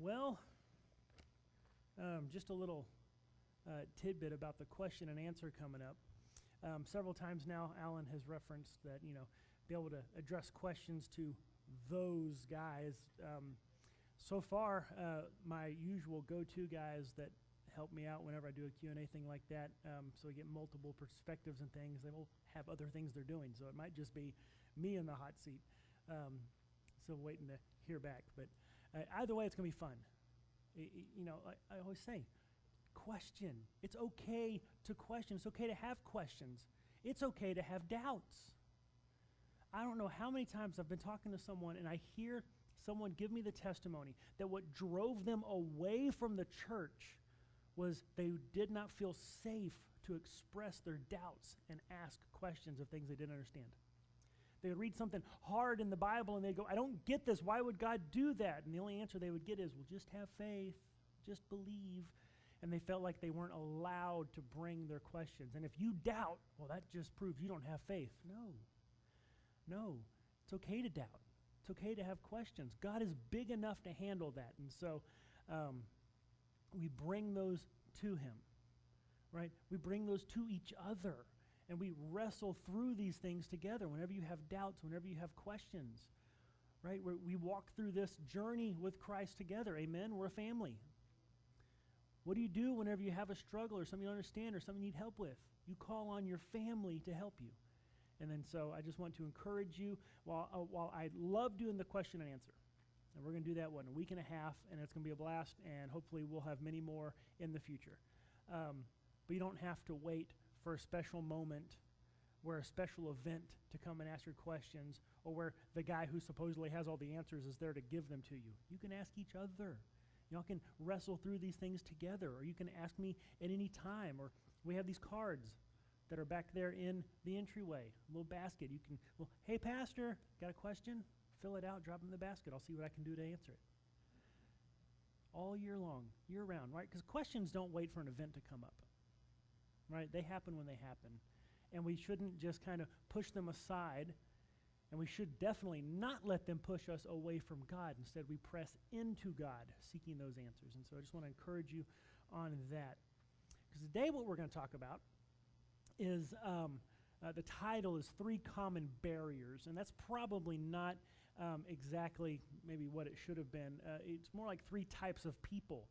Well, just a little tidbit about the question and answer coming up. Several times now, Alan has referenced that, be able to address questions to those guys. So far, my usual go-to guys that help me out whenever I do a Q&A thing like that, so I get multiple perspectives and things, they will have other things they're doing. So it might just be me in the hot seat. So waiting to hear back. But either way, it's going to be fun. I always say, question. It's okay to question. It's okay to have questions. It's okay to have doubts. I don't know how many times I've been talking to someone and I hear someone give me the testimony that what drove them away from the church was they did not feel safe to express their doubts and ask questions of things they didn't understand. They would read something hard in the Bible and they'd go, I don't get this. Why would God do that? And the only answer they would get is, well, just have faith. Just believe. And they felt like they weren't allowed to bring their questions. And if you doubt, well, that just proves you don't have faith. No. It's okay to doubt. It's okay to have questions. God is big enough to handle that. And so we bring those to him, right? We bring those to each other. And we wrestle through these things together whenever you have doubts, whenever you have questions, right? We walk through this journey with Christ together. Amen? We're a family. What do you do whenever you have a struggle or something you don't understand or something you need help with? You call on your family to help you. And then so I just want to encourage you, while I love doing the question and answer, and we're going to do that, in a week and a half, and it's going to be a blast, and hopefully we'll have many more in the future. But you don't have to wait for a special moment where a special event to come and ask your questions, or where the guy who supposedly has all the answers is there to give them to you. You can ask each other. Y'all can wrestle through these things together, or you can ask me at any time, or we have these cards that are back there in the entryway, a little basket. You can, hey, pastor, got a question? Fill it out, drop it in the basket. I'll see what I can do to answer it. All year long, year round, right? Because questions don't wait for an event to come up, right? They happen when they happen. And we shouldn't just kind of push them aside, and we should definitely not let them push us away from God. Instead, we press into God, seeking those answers. And so I just want to encourage you on that. Because today what we're going to talk about is, the title is 3 Common Barriers. And that's probably not exactly maybe what it should have been. It's more like 3 types of people.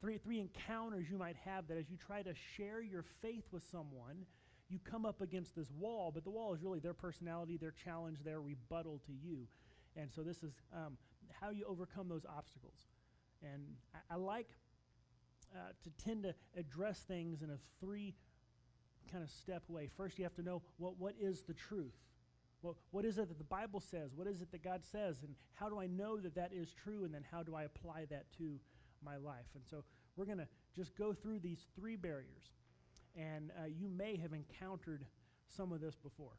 Three encounters you might have that as you try to share your faith with someone, you come up against this wall, but the wall is really their personality, their challenge, their rebuttal to you. And so this is how you overcome those obstacles. And I like to tend to address things in a 3 kind of step way. First, you have to know what is the truth. What is it that the Bible says? What is it that God says? And how do I know that that is true? And then how do I apply that to my life? And so we're going to just go through these 3 barriers. And you may have encountered some of this before,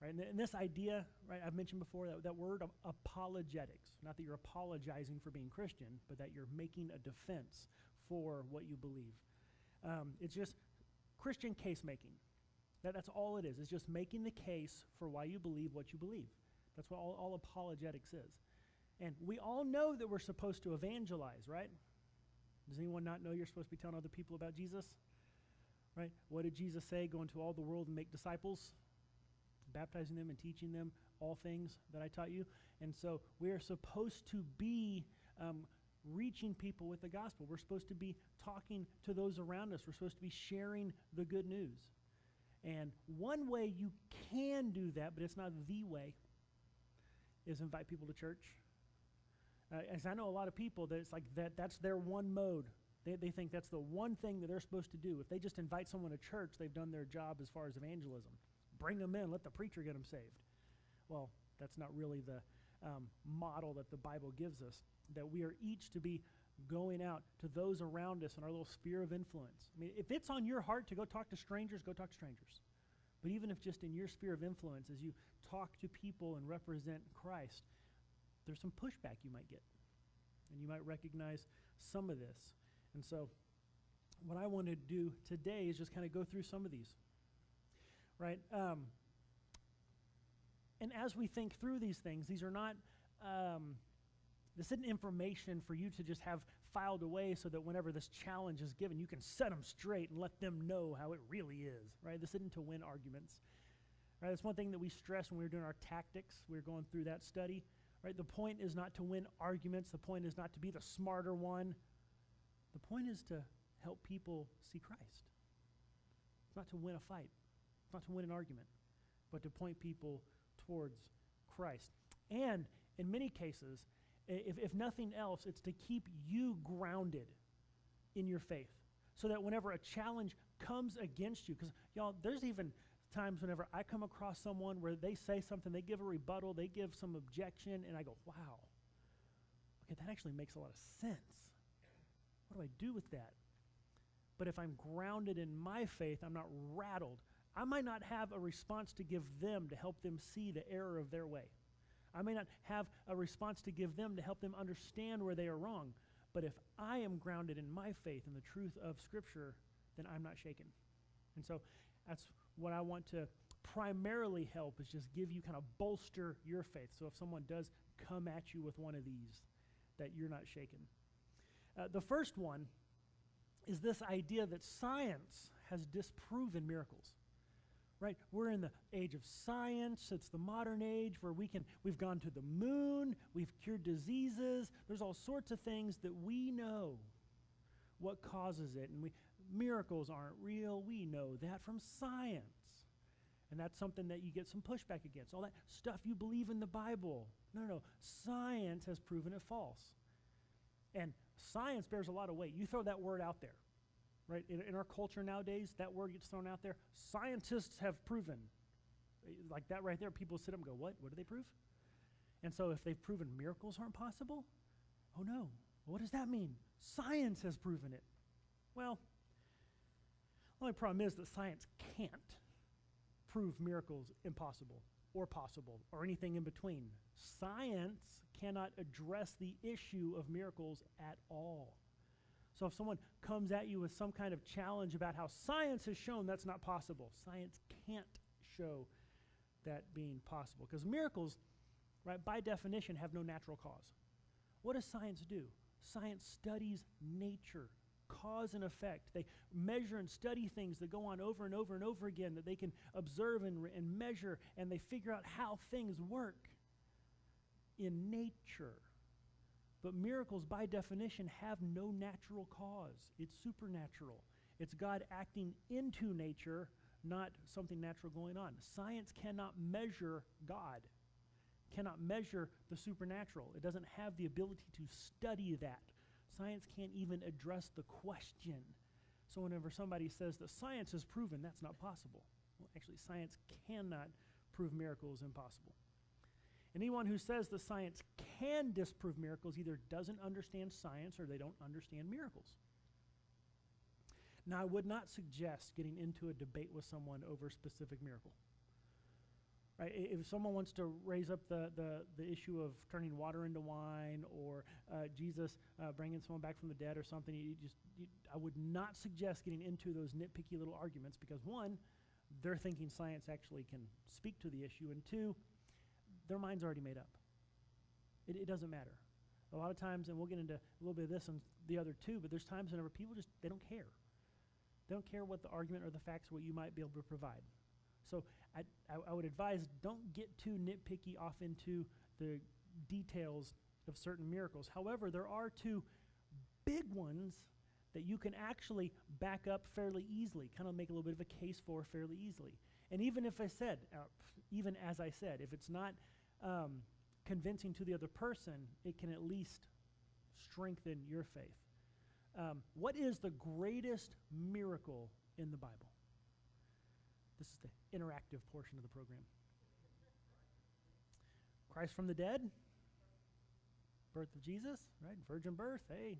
right? And this idea, right, I've mentioned before, that word of apologetics. Not that you're apologizing for being Christian, but that you're making a defense for what you believe. It's just Christian case making. That's all it is. It's just making the case for why you believe what you believe. That's what all apologetics is. And we all know that we're supposed to evangelize, right? Does anyone not know you're supposed to be telling other people about Jesus? Right? What did Jesus say? Go into all the world and make disciples, baptizing them and teaching them all things that I taught you. And so we are supposed to be reaching people with the gospel. We're supposed to be talking to those around us. We're supposed to be sharing the good news. And one way you can do that, but it's not the way, is invite people to church. As I know a lot of people that it's like that's their one mode. They think that's the one thing that they're supposed to do. If they just invite someone to church, they've done their job as far as evangelism. Bring them in, let the preacher get them saved. Well, that's not really the model that the Bible gives us, that we are each to be going out to those around us in our little sphere of influence. I mean, if it's on your heart to go talk to strangers, go talk to strangers. But even if just in your sphere of influence, as you talk to people and represent Christ, there's some pushback you might get. And you might recognize some of this. And so what I want to do today is just kind of go through some of these, right? And as we think through these things, these are not This isn't information for you to just have filed away so that whenever this challenge is given, you can set them straight and let them know how it really is, right? This isn't to win arguments. Right? That's one thing that we stress when we were doing our tactics. We were going through that study. Right? The point is not to win arguments. The point is not to be the smarter one. The point is to help people see Christ. It's not to win a fight. It's not to win an argument, but to point people towards Christ. And in many cases, if nothing else, it's to keep you grounded in your faith so that whenever a challenge comes against you, because y'all, there's even times whenever I come across someone where they say something, they give a rebuttal, they give some objection, and I go, wow, okay, that actually makes a lot of sense. What do I do with that? But if I'm grounded in my faith, I'm not rattled. I might not have a response to give them to help them see the error of their way. I may not have a response to give them to help them understand where they are wrong. But if I am grounded in my faith and the truth of Scripture, then I'm not shaken. And so that's what I want to primarily help, is just give you, kind of bolster your faith. So if someone does come at you with one of these, that you're not shaken. The first one is this idea that science has disproven miracles. Right? We're in the age of science. It's the modern age where we've gone to the moon, we've cured diseases. There's all sorts of things that we know what causes it. And miracles aren't real. We know that from science. And that's something that you get some pushback against. All that stuff you believe in the Bible. No. Science has proven it false. And science bears a lot of weight. You throw that word out there. Right? In our culture nowadays, that word gets thrown out there. Scientists have proven. Like that right there, people sit up and go, what? What do they prove? And so if they've proven miracles aren't possible, oh no. What does that mean? Science has proven it. Well, the only problem is that science can't prove miracles impossible or possible or anything in between. Science cannot address the issue of miracles at all. So if someone comes at you with some kind of challenge about how science has shown that's not possible, science can't show that being possible. Because miracles, right, by definition, have no natural cause. What does science do? Science studies nature, cause and effect. They measure and study things that go on over and over and over again that they can observe and measure, and they figure out how things work in nature. But miracles, by definition, have no natural cause. It's supernatural. It's God acting into nature, not something natural going on. Science cannot measure God, cannot measure the supernatural. It doesn't have the ability to study that. Science can't even address the question. So whenever somebody says that science has proven, that's not possible. Well, actually, science cannot prove miracles impossible. Anyone who says that science can disprove miracles either doesn't understand science or they don't understand miracles. Now, I would not suggest getting into a debate with someone over a specific miracle. Right? If someone wants to raise up the issue of turning water into wine or Jesus bringing someone back from the dead or something, I would not suggest getting into those nitpicky little arguments because, one, they're thinking science actually can speak to the issue, and two, their mind's already made up. It doesn't matter. A lot of times, and we'll get into a little bit of this and the other too, but there's times whenever people they don't care. They don't care what the argument or the facts, what you might be able to provide. So I would advise don't get too nitpicky off into the details of certain miracles. However, there are two big ones that you can actually back up fairly easily, kind of make a little bit of a case for fairly easily. And even as I said, if it's not convincing to the other person, it can at least strengthen your faith. What is the greatest miracle in the Bible? This is the interactive portion of the program. Christ from the dead, birth of Jesus, right? Virgin birth, hey,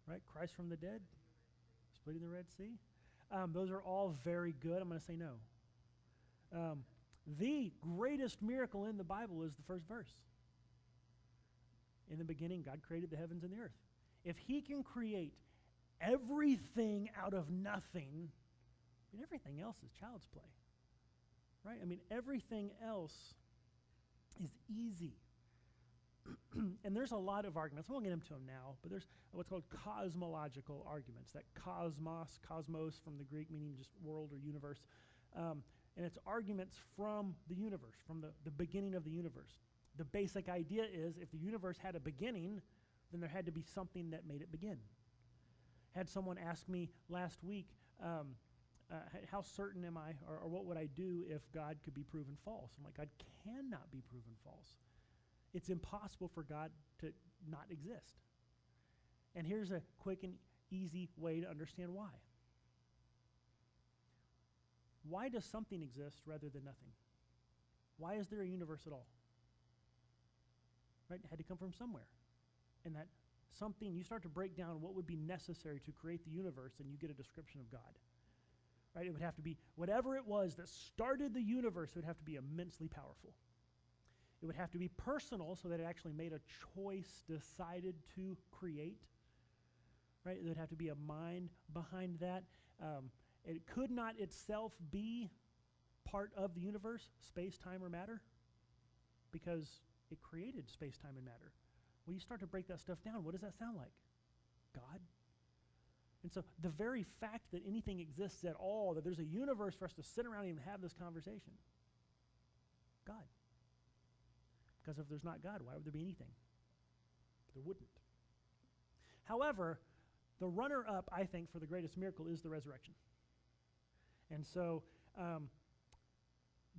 right? Christ from the dead, splitting the Red Sea. Those are all very good. I'm going to say no. The greatest miracle in the Bible is the first verse. In the beginning, God created the heavens and the earth. If he can create everything out of nothing, everything else is child's play, right? Everything else is easy. And there's a lot of arguments. I won't get into them now, but there's what's called cosmological arguments. That cosmos from the Greek, meaning just world or universe. And it's arguments from the universe, from the beginning of the universe. The basic idea is if the universe had a beginning, then there had to be something that made it begin. Had someone ask me last week, how certain am I, or what would I do if God could be proven false? I'm like, God cannot be proven false. It's impossible for God to not exist. And here's a quick and easy way to understand why. Why does something exist rather than nothing? Why is there a universe at all? Right? It had to come from somewhere. And that something, you start to break down what would be necessary to create the universe, and you get a description of God. Right? It would have to be, whatever it was that started the universe, it would have to be immensely powerful. It would have to be personal so that it actually made a choice, decided to create. Right? There would have to be a mind behind that. It could not itself be part of the universe, space, time, or matter, because it created space, time, and matter. Well, you start to break that stuff down. What does that sound like? God. And so the very fact that anything exists at all, that there's a universe for us to sit around and have this conversation, God. Because if there's not God, why would there be anything? There wouldn't. However, the runner-up, I think, for the greatest miracle is the resurrection. And so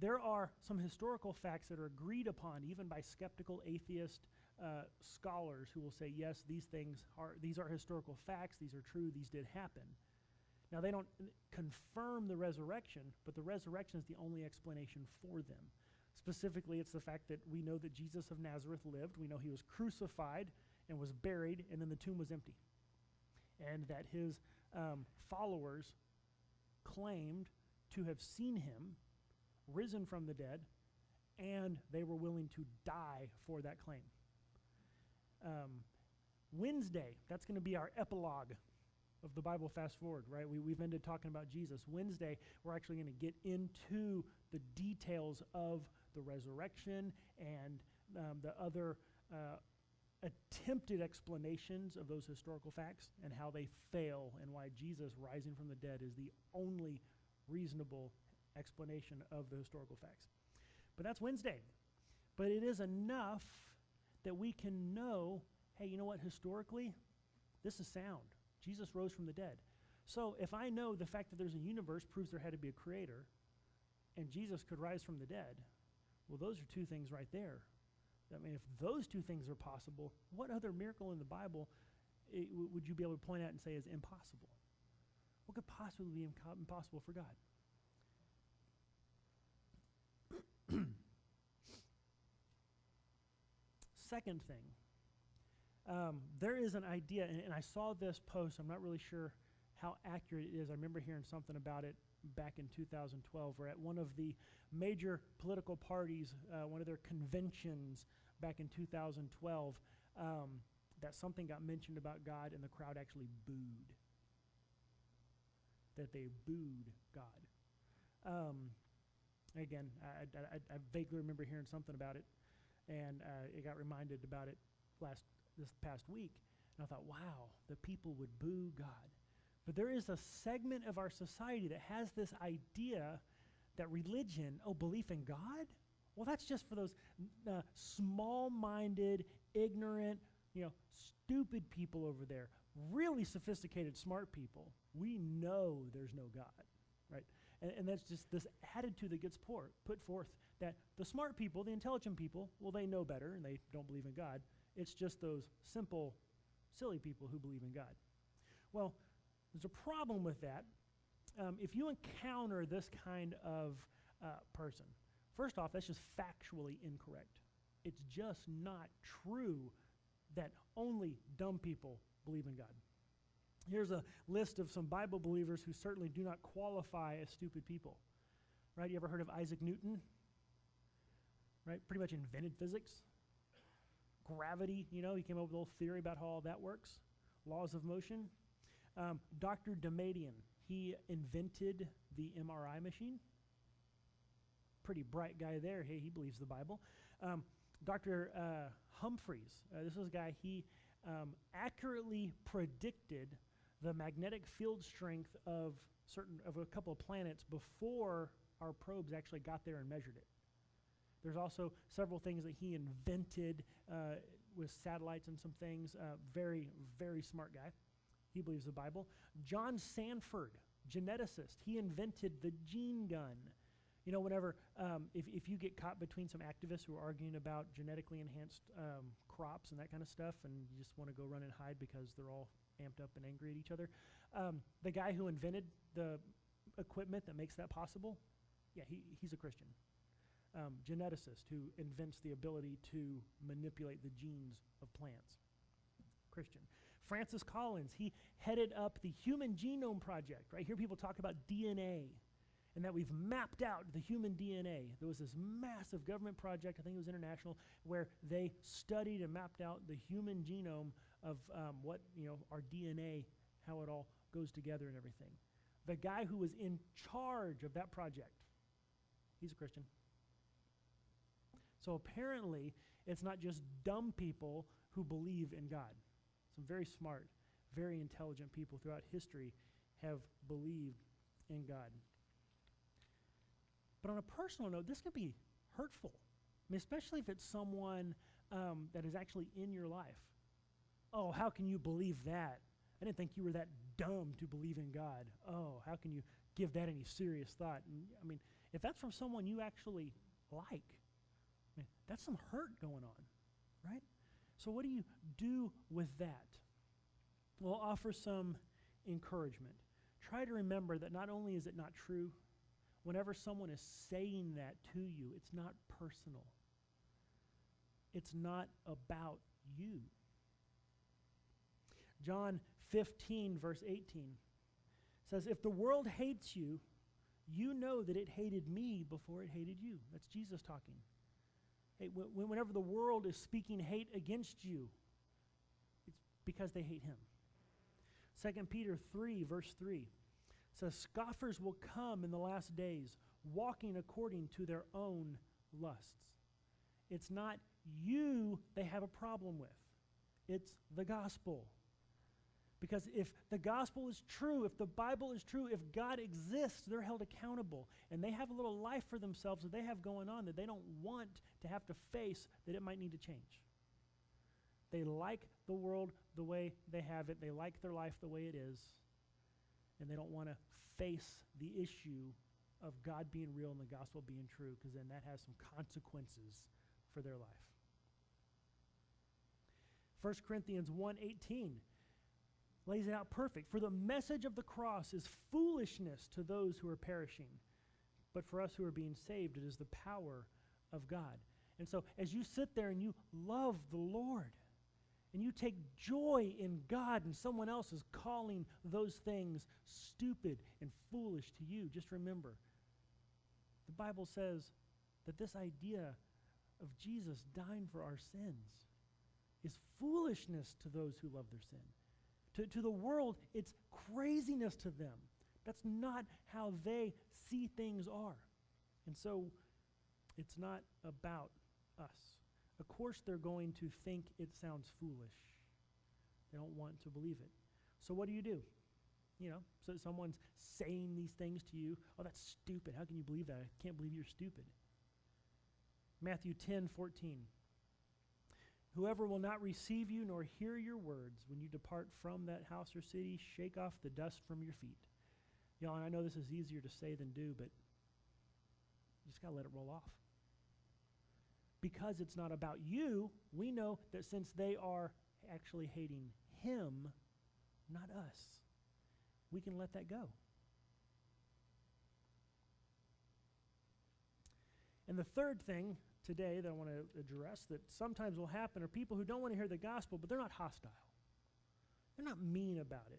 there are some historical facts that are agreed upon even by skeptical atheist scholars who will say, yes, these are historical facts, these are true, these did happen. Now, they don't confirm the resurrection, but the resurrection is the only explanation for them. Specifically, it's the fact that we know that Jesus of Nazareth lived. We know he was crucified and was buried, and then the tomb was empty. And that his followers claimed to have seen him risen from the dead, and they were willing to die for that claim. Wednesday, that's going to be our epilogue of the Bible fast forward, right? We've ended talking about Jesus. Wednesday, we're actually going to get into the details of the resurrection and the other attempted explanations of those historical facts and how they fail and why Jesus rising from the dead is the only reasonable explanation of the historical facts. But that's Wednesday. But it is enough that we can know, hey, you know what, historically, this is sound. Jesus rose from the dead. So if I know the fact that there's a universe proves there had to be a creator, and Jesus could rise from the dead, well, those are two things right there. I mean, if those two things are possible, what other miracle in the Bible would you be able to point out and say is impossible? What could possibly be impossible for God? Second thing, there is an idea, and I saw this post. I'm not really sure how accurate it is. I remember hearing something about it back in 2012, where at one of the major political parties, one of their conventions back in 2012, that something got mentioned about God, and the crowd actually booed. That they booed God. Again, I vaguely remember hearing something about it, and it got reminded about it this past week, and I thought, wow, the people would boo God. But there is a segment of our society that has this idea that religion, belief in God? Well, that's just for those small-minded, ignorant, stupid people over there. Really sophisticated, smart people. We know there's no God, right? And that's just this attitude that gets put forth that the smart people, the intelligent people, well, they know better and they don't believe in God. It's just those simple, silly people who believe in God. Well, there's a problem with that. If you encounter this kind of person, first off, that's just factually incorrect. It's just not true that only dumb people believe in God. Here's a list of some Bible believers who certainly do not qualify as stupid people. Right? You ever heard of Isaac Newton? Right? Pretty much invented physics. Gravity, he came up with a little theory about how all that works. Laws of motion. Dr. Damadian, he invented the MRI machine. Pretty bright guy there. Hey, he believes the Bible. Dr. Humphreys, this was a guy, he accurately predicted the magnetic field strength of a couple of planets before our probes actually got there and measured it. There's also several things that he invented with satellites and some things. Very, very smart guy. He believes the Bible. John Sanford, geneticist, he invented the gene gun. You know, whenever, if you get caught between some activists who are arguing about genetically enhanced crops and that kind of stuff, and you just want to go run and hide because they're all amped up and angry at each other, the guy who invented the equipment that makes that possible, yeah, he's a Christian. Geneticist who invents the ability to manipulate the genes of plants. Christian. Francis Collins, he headed up the Human Genome Project. Right here people talk about DNA and that we've mapped out the human DNA. There was this massive government project, I think it was international, where they studied and mapped out the human genome of what, our DNA, how it all goes together and everything. The guy who was in charge of that project, he's a Christian. So apparently, it's not just dumb people who believe in God. Some very smart, very intelligent people throughout history have believed in God. But on a personal note, this can be hurtful. I mean, especially if it's someone that is actually in your life. Oh, how can you believe that? I didn't think you were that dumb to believe in God. Oh, how can you give that any serious thought? And, I mean, if that's from someone you actually like, that's some hurt going on, right? So what do you do with that? Well, offer some encouragement. Try to remember that not only is it not true, whenever someone is saying that to you, it's not personal. It's not about you. John 15, verse 18 says, if the world hates you, you know that it hated me before it hated you. That's Jesus talking. Hey, whenever the world is speaking hate against you, it's because they hate him. 2 Peter 3, verse 3 says, scoffers will come in the last days, walking according to their own lusts. It's not you they have a problem with. It's the gospel. Because if the gospel is true, if the Bible is true, if God exists, they're held accountable. And they have a little life for themselves that they have going on that they don't want to have to face, that it might need to change. They like the world the way they have it. They like their life the way it is. And they don't want to face the issue of God being real and the gospel being true, because then that has some consequences for their life. 1 Corinthians 1:18 lays it out perfect. For the message of the cross is foolishness to those who are perishing, but for us who are being saved, it is the power of God. And so as you sit there and you love the Lord, and you take joy in God, and someone else is calling those things stupid and foolish to you, just remember, the Bible says that this idea of Jesus dying for our sins is foolishness to those who love their sin. To the world, it's craziness to them. That's not how they see things are. And so it's not about us. Of course they're going to think it sounds foolish. They don't want to believe it. So what do? So someone's saying these things to you. Oh, that's stupid. How can you believe that? I can't believe you're stupid. Matthew 10:14. Whoever will not receive you nor hear your words when you depart from that house or city, shake off the dust from your feet. And I know this is easier to say than do, but you just got to let it roll off. Because it's not about you, we know that since they are actually hating him, not us, we can let that go. And the third thing today that I want to address that sometimes will happen are people who don't want to hear the gospel, but they're not hostile. They're not mean about it.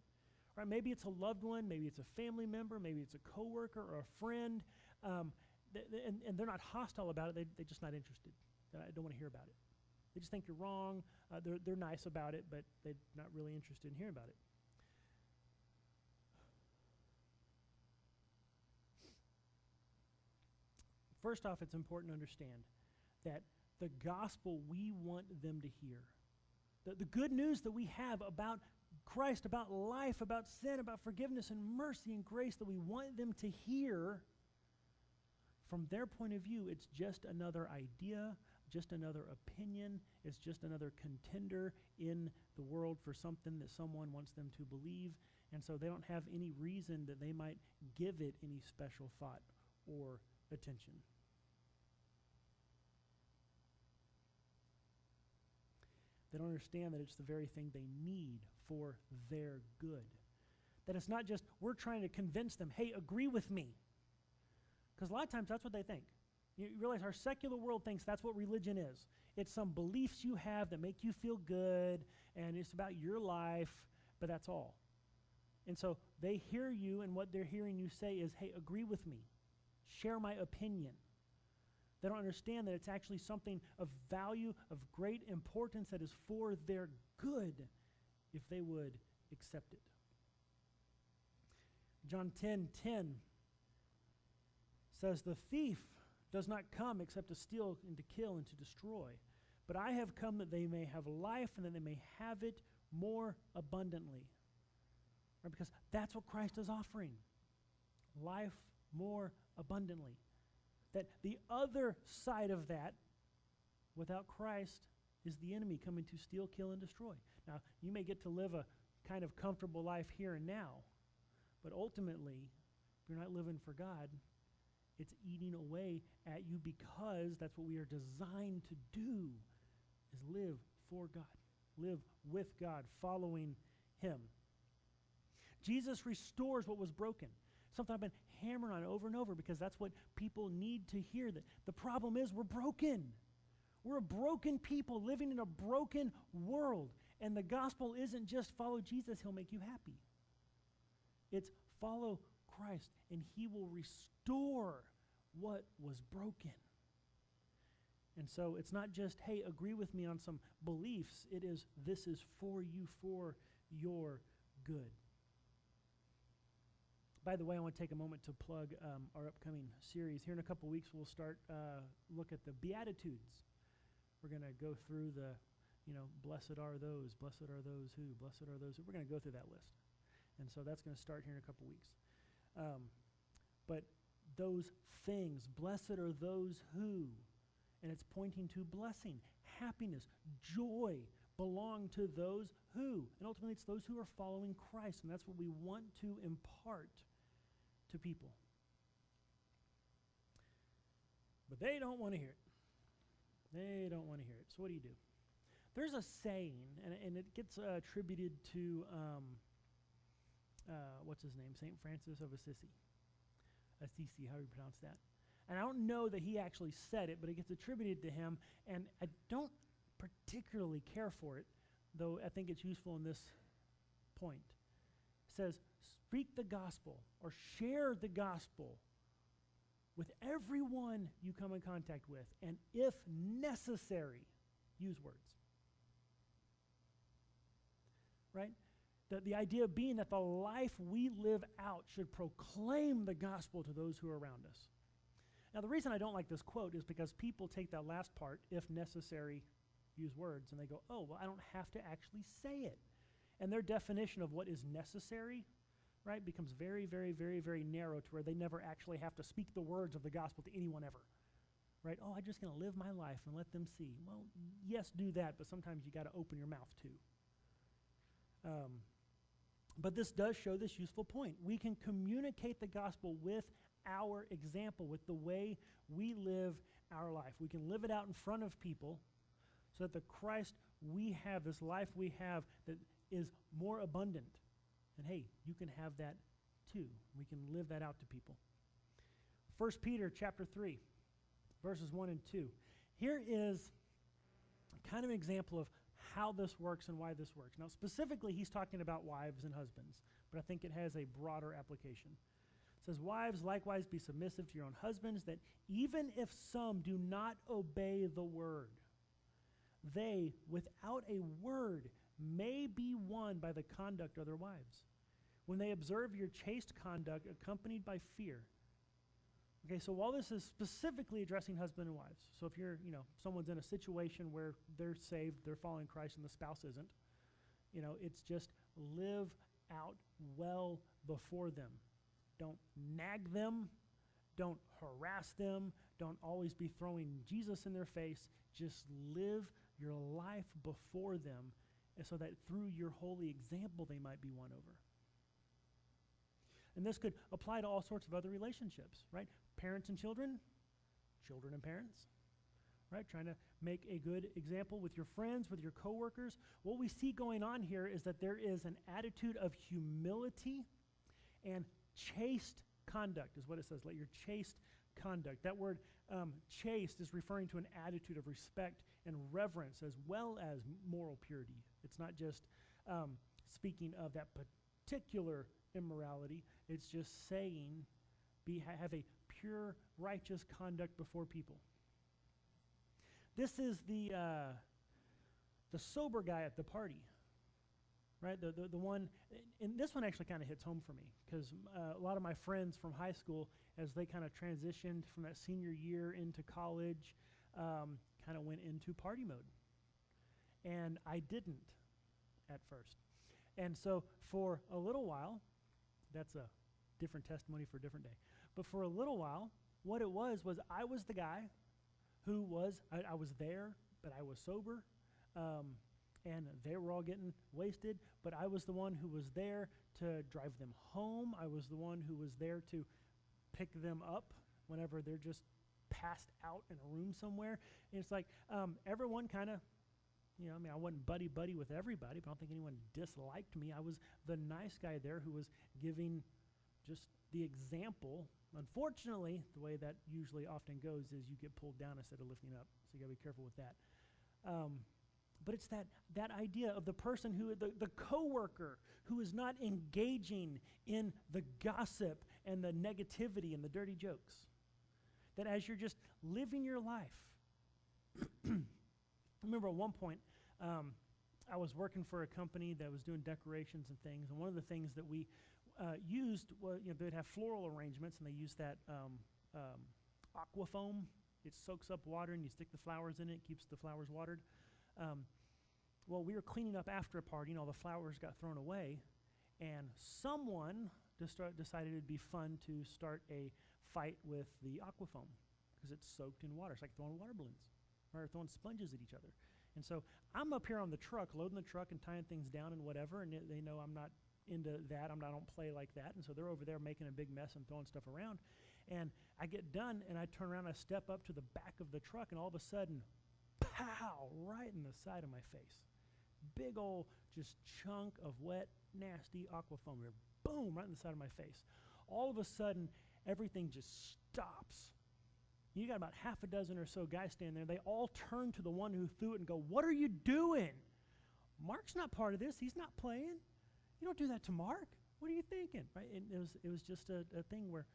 Right? Maybe it's a loved one, maybe it's a family member, maybe it's a coworker or a friend, and they're not hostile about it. They're just not interested. I don't want to hear about it. They just think you're wrong. They're nice about it, but they're not really interested in hearing about it. First off, it's important to understand that the gospel we want them to hear. The good news that we have about Christ, about life, about sin, about forgiveness and mercy and grace that we want them to hear, from their point of view, it's just another idea, just another opinion. It's just another contender in the world for something that someone wants them to believe. And so they don't have any reason that they might give it any special thought or attention. They don't understand that it's the very thing they need for their good. That it's not just we're trying to convince them, hey, agree with me. Because a lot of times that's what they think. You realize our secular world thinks that's what religion is. It's some beliefs you have that make you feel good, and it's about your life, but that's all. And so they hear you, and what they're hearing you say is, hey, agree with me. Share my opinion. They don't understand that it's actually something of value, of great importance, that is for their good if they would accept it. John 10:10 says, the thief does not come except to steal and to kill and to destroy. But I have come that they may have life and that they may have it more abundantly. Right? Because that's what Christ is offering. Life more abundantly. That the other side of that, without Christ, is the enemy coming to steal, kill, and destroy. Now, you may get to live a kind of comfortable life here and now, but ultimately, if you're not living for God, it's eating away at you, because that's what we are designed to do, is live for God, live with God, following Him. Jesus restores what was broken. Something I've been hammering on over and over, because that's what people need to hear. That the problem is we're broken. We're a broken people living in a broken world. And the gospel isn't just follow Jesus, He'll make you happy. It's follow Christ, and He will restore what was broken. And so it's not just, hey, agree with me on some beliefs. It is, this is for you, for your good. By the way, I want to take a moment to plug our upcoming series. Here in a couple weeks, we'll start look at the Beatitudes. We're going to go through the, blessed are those who, blessed are those who. We're going to go through that list. And so that's going to start here in a couple weeks. But those things, blessed are those who, and it's pointing to blessing, happiness, joy, belong to those who. And ultimately, it's those who are following Christ, and that's what we want to impart to people. But they don't want to hear it. They don't want to hear it. So what do you do? There's a saying, and it gets attributed to, what's his name? St. Francis of Assisi. Assisi, how do you pronounce that? And I don't know that he actually said it, but it gets attributed to him, and I don't particularly care for it, though I think it's useful in this point. It says, speak the gospel, or share the gospel with everyone you come in contact with, and if necessary, use words. Right? The idea being that the life we live out should proclaim the gospel to those who are around us. Now, the reason I don't like this quote is because people take that last part, if necessary, use words, and they go, oh, well, I don't have to actually say it. And their definition of what is necessary, right, becomes very, very, very, very narrow, to where they never actually have to speak the words of the gospel to anyone ever. Right? Oh, I'm just going to live my life and let them see. Well, yes, do that, but sometimes you got to open your mouth too. But this does show this useful point. We can communicate the gospel with our example, with the way we live our life. We can live it out in front of people so that the Christ we have, this life we have, that is more abundant. And hey, you can have that too. We can live that out to people. 1 Peter chapter 3, verses 1 and 2. Here is kind of an example of how this works and why this works. Now, specifically, he's talking about wives and husbands, but I think it has a broader application. It says, wives, likewise be submissive to your own husbands, that even if some do not obey the word, they, without a word, may be won by the conduct of their wives, when they observe your chaste conduct accompanied by fear. Okay, so while this is specifically addressing husband and wives, so if you're, someone's in a situation where they're saved, they're following Christ, and the spouse isn't, it's just live out well before them. Don't nag them. Don't harass them. Don't always be throwing Jesus in their face. Just live your life before them, and so that through your holy example they might be won over. And this could apply to all sorts of other relationships, right? Parents and children, children and parents, right? Trying to make a good example with your friends, with your coworkers. What we see going on here is that there is an attitude of humility and chaste conduct is what it says. Let your chaste conduct. That word chaste is referring to an attitude of respect and reverence as well as moral purity. It's not just speaking of that particular immorality. It's just saying have a pure, righteous conduct before people. This is the sober guy at the party, right? The one, and this one actually kind of hits home for me because a lot of my friends from high school, as they kind of transitioned from that senior year into college, kind of went into party mode. And I didn't at first. And so for a little while, that's a different testimony for a different day. But for a little while, what it was I was the guy who was, I was there, but I was sober. And they were all getting wasted, but I was the one who was there to drive them home. I was the one who was there to pick them up whenever they're just passed out in a room somewhere. And it's like everyone kind of, I wasn't buddy-buddy with everybody, but I don't think anyone disliked me. I was the nice guy there who was giving just the example. Unfortunately, the way that usually often goes is you get pulled down instead of lifting up. So you got to be careful with that. But it's that idea of the person who, the coworker who is not engaging in the gossip and the negativity and the dirty jokes. That as you're just living your life. I remember at one point, I was working for a company that was doing decorations and things, and one of the things that we used was, they'd have floral arrangements, and they used that aquafoam. It soaks up water, and you stick the flowers in it, keeps the flowers watered. Well, we were cleaning up after a party, and all the flowers got thrown away, and someone decided it'd be fun to start a fight with the aquafoam because it's soaked in water. It's like throwing water balloons or throwing sponges at each other. And so I'm up here on the truck, loading the truck and tying things down and whatever, and they know I'm not into that. I don't play like that. And so they're over there making a big mess and throwing stuff around. And I get done, and I turn around, and I step up to the back of the truck, and all of a sudden, pow, right in the side of my face. Big old just chunk of wet, nasty aquafoam here. Boom, right in the side of my face. All of a sudden, everything just stops. You got about half a dozen or so guys standing there. They all turn to the one who threw it and go, "What are you doing? Mark's not part of this. He's not playing. You don't do that to Mark. What are you thinking?" Right? And it was just a thing where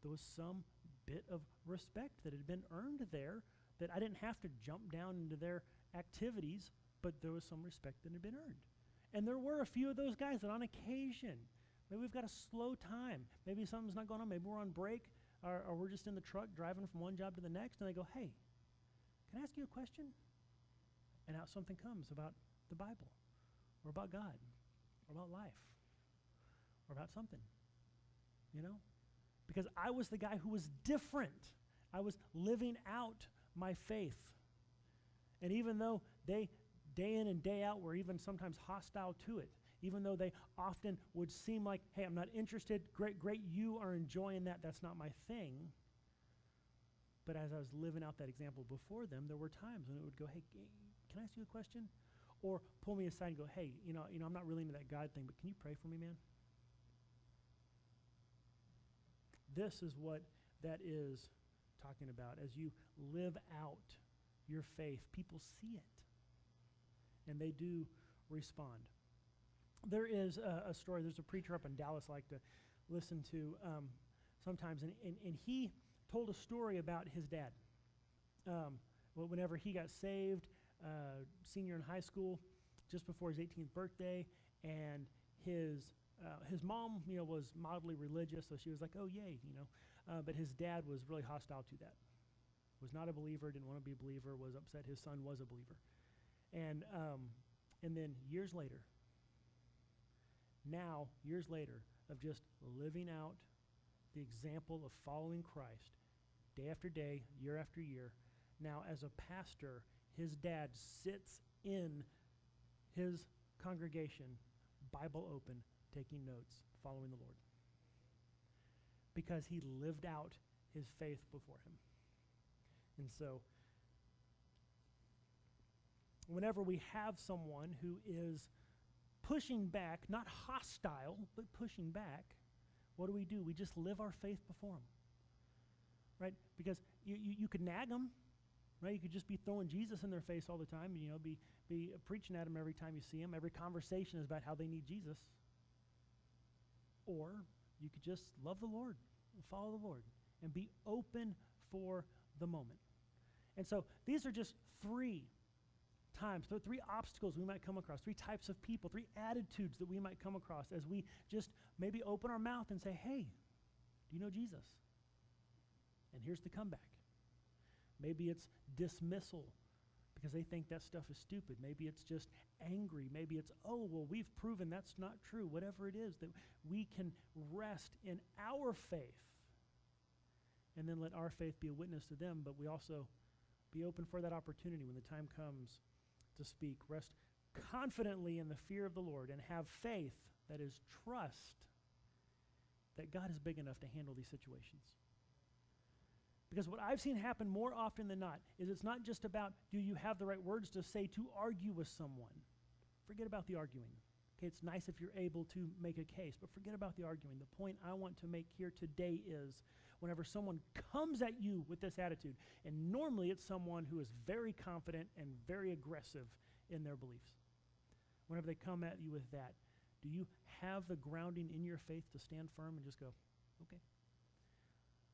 there was some bit of respect that had been earned there, that I didn't have to jump down into their activities, but there was some respect that had been earned. And there were a few of those guys that on occasion, maybe we've got a slow time, maybe something's not going on, maybe we're on break, or we're just in the truck driving from one job to the next, and they go, "Hey, can I ask you a question?" And out something comes about the Bible, or about God, or about life, or about something, Because I was the guy who was different. I was living out my faith. And even though they, day in and day out, were even sometimes hostile to it, even though they often would seem like, "Hey, I'm not interested, great, you are enjoying that, that's not my thing." But as I was living out that example before them, there were times when it would go, "Hey, can I ask you a question?" Or pull me aside and go, "Hey, I'm not really into that God thing, but can you pray for me, man?" This is what that is talking about. As you live out your faith, people see it, and they do respond. There is a story. There's a preacher up in Dallas I like to listen to sometimes, and he told a story about his dad. Whenever he got saved, senior in high school, just before his 18th birthday, and his mom, was mildly religious, so she was like, "Oh, yay," but his dad was really hostile to that. Was not a believer, didn't want to be a believer, was upset his son was a believer. And then years later, of just living out the example of following Christ day after day, year after year, now as a pastor, his dad sits in his congregation, Bible open, taking notes, following the Lord. Because he lived out his faith before him. And so, whenever we have someone who is pushing back, not hostile, but pushing back, what do? We just live our faith before them. Right? Because you could nag them, right? You could just be throwing Jesus in their face all the time, be preaching at them every time you see them. Every conversation is about how they need Jesus. Or you could just love the Lord, follow the Lord, and be open for the moment. And so these are just three obstacles we might come across, three types of people, three attitudes that we might come across as we just maybe open our mouth and say, hey, do you know Jesus? And here's the comeback. Maybe it's dismissal because they think that stuff is stupid. Maybe it's just angry. Maybe it's, oh, well, we've proven that's not true. Whatever it is, that we can rest in our faith and then let our faith be a witness to them, but we also be open for that opportunity when the time comes to speak. Rest confidently in the fear of the Lord and have faith, that is trust, that God is big enough to handle these situations. Because what I've seen happen more often than not is it's not just about do you have the right words to say to argue with someone. Forget about the arguing. Okay, it's nice if you're able to make a case, but forget about the arguing. The point I want to make here today is whenever someone comes at you with this attitude, and normally it's someone who is very confident and very aggressive in their beliefs. Whenever they come at you with that, do you have the grounding in your faith to stand firm and just go, okay?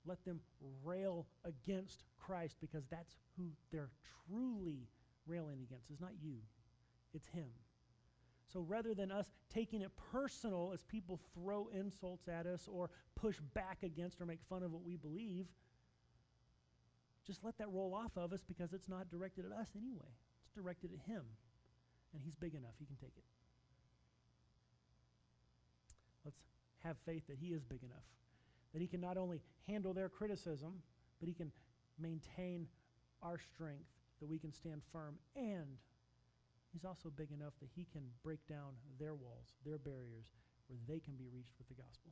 Let them rail against Christ because that's who they're truly railing against. It's not you. It's him. So rather than us taking it personal as people throw insults at us or push back against or make fun of what we believe, just let that roll off of us because it's not directed at us anyway. It's directed at him. And he's big enough. He can take it. Let's have faith that he is big enough. That he can not only handle their criticism, but he can maintain our strength, that we can stand firm, and he's also big enough that he can break down their walls, their barriers, where they can be reached with the gospel.